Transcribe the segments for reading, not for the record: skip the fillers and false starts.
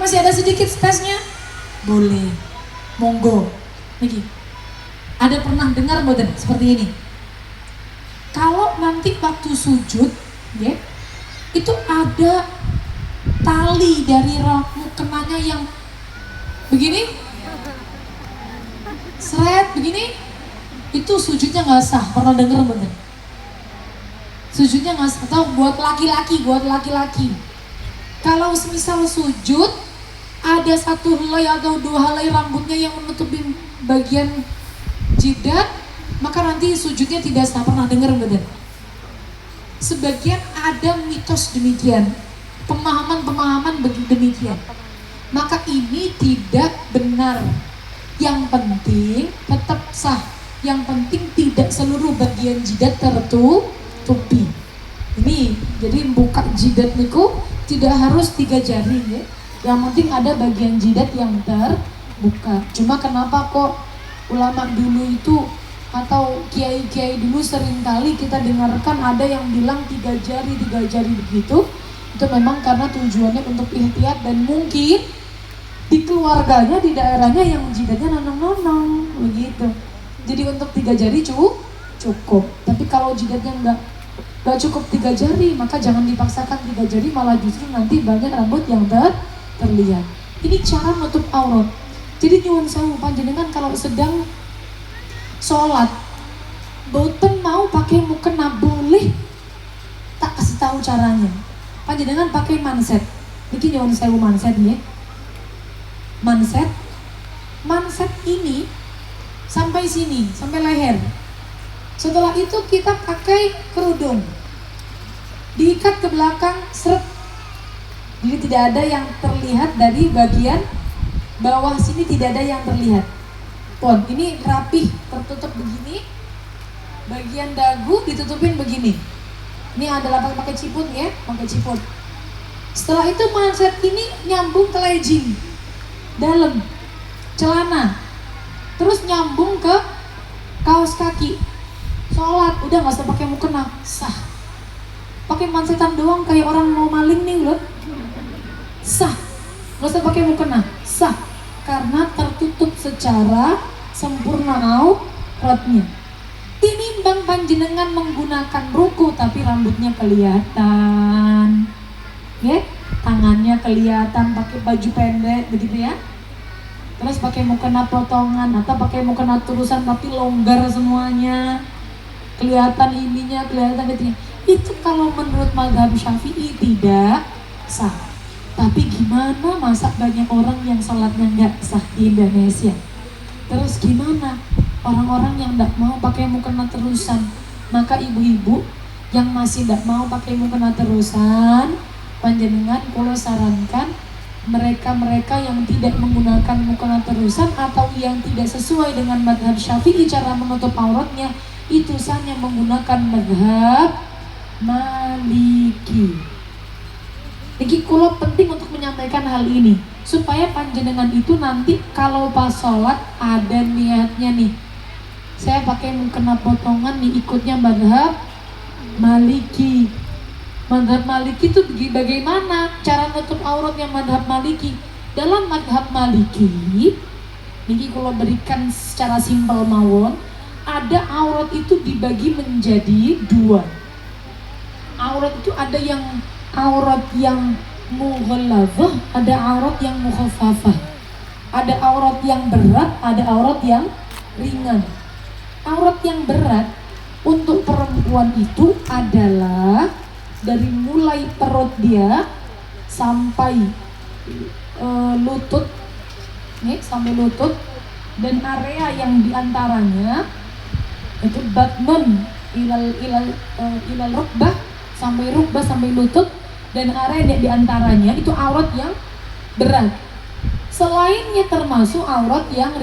masih ada sedikit space-nya? Boleh, monggo. Niki, ada pernah dengar mboten seperti ini? Kalau nanti waktu sujud, ya, itu ada tali dari mukenanya yang begini, seret begini, itu sujudnya nggak sah. Pernah dengar mboten? Sujudnya nggak sah. Atau buat laki-laki, kalau semisal sujud ada satu helai atau dua helai rambutnya yang menutupi bagian jidat, maka nanti sujudnya tidak sah. Pernah dengar betul? Sebagian ada mitos demikian, pemahaman demikian. Maka ini tidak benar. Yang penting tetap sah. Yang penting tidak seluruh bagian jidat tertutupi. Ini jadi buka jidat niku tidak harus 3 jari ya. Yang penting ada bagian jidat yang terbuka. Cuma kenapa kok ulama dulu itu atau kiai-kiai dulu seringkali kita dengarkan ada yang bilang 3 jari begitu. Itu memang karena tujuannya untuk ihtiyat dan mungkin di keluarganya, di daerahnya yang jidatnya nonong-nonong begitu. Jadi untuk 3 jari cukup. Tapi kalau jidatnya nggak cukup 3 jari, maka jangan dipaksakan 3 jari, malah justru nanti banyak rambut yang terlihat. Ini cara menutup aurat. Jadi nyuwun sewu panjenengan kalau sedang sholat, boten mau pakai mukena boleh, tak kasih tahu caranya. Panjenengan pakai manset. Niki nyuwun sewu manset ya. Manset ini sampai sini, sampai leher. Setelah itu kita pakai kerudung, diikat ke belakang, seret. Jadi tidak ada yang terlihat dari bagian bawah sini, tidak ada yang terlihat. Pon, ini rapih, tertutup begini. Bagian dagu ditutupin begini. Ini adalah pakai ciput ya, pakai ciput. Setelah itu manset ini nyambung ke legging dalam celana, terus nyambung ke kaos kaki. Sholat udah nggak usah pakai mukena, sah. Pakai mansetan doang kayak orang mau maling nih loh, sah. Nggak usah pakai mukena, sah. Karena tertutup secara sempurna auratnya. Tinimbang panjenengan menggunakan ruku tapi rambutnya kelihatan, ya, tangannya kelihatan pakai baju pendek begitu ya. Terus pakai mukena potongan atau pakai mukena turusan tapi longgar semuanya, kelihatan ininya, kelihatan itunya. Itu kalau menurut mazhab Syafi'i tidak sah. Tapi gimana masa banyak orang yang sholatnya nggak sah di Indonesia? Terus gimana orang-orang yang nggak mau pakai mukena terusan? Maka ibu-ibu yang masih nggak mau pakai mukena terusan, panjenengan kalau sarankan mereka-mereka yang tidak menggunakan mukena terusan atau yang tidak sesuai dengan mazhab Syafi'i cara menutup auratnya, itu hanya menggunakan mazhab Maliki. Jadi kulo penting untuk menyampaikan hal ini supaya panjenengan itu nanti kalau pas sholat ada niatnya nih, saya pakai mukena potongan nih, ikutnya mazhab Maliki. Mazhab Maliki itu bagaimana cara nutup auratnya mazhab Maliki? Dalam mazhab Maliki, ini kalau berikan secara simpel mawon, ada aurat itu dibagi menjadi 2. Aurat itu ada yang aurat yang mughallazah, ada aurat yang mukhaffafah. Ada aurat yang berat, ada aurat yang ringan. Aurat yang berat untuk perempuan itu adalah dari mulai perut dia sampai lutut, nih, sampai lutut, dan area yang diantaranya itu batnun ilal rukbah, sampai rukbah sampai lutut, dan area yang diantaranya itu aurat yang berat. Selainnya termasuk aurat yang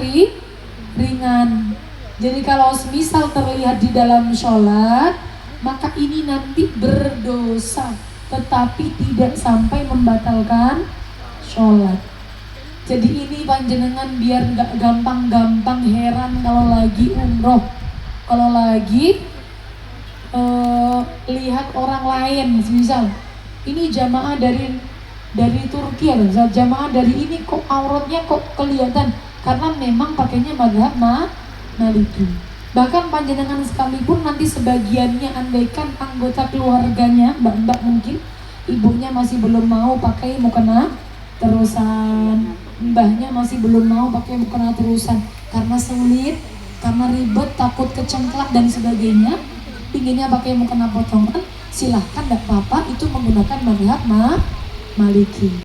ringan. Jadi kalau semisal terlihat di dalam sholat, maka ini nanti berdosa, tetapi tidak sampai membatalkan sholat. Jadi ini panjenengan biar nggak gampang-gampang heran kalau lagi umroh, kalau lagi lihat orang lain, misal ini jamaah dari dari Turki ya, jamaah dari ini kok auratnya kok kelihatan, karena memang pakainya madhab Maliki. Bahkan panjenengan sekalipun nanti sebagiannya andaikan anggota keluarganya, mbak-mbak mungkin ibunya masih belum mau pakai mukena terusan, mbahnya masih belum mau pakai mukena terusan karena sulit, karena ribet, takut kecengklak dan sebagainya, pinginnya pakai mukena potongan, silahkan, tidak apa-apa, itu menggunakan madhab Maliki.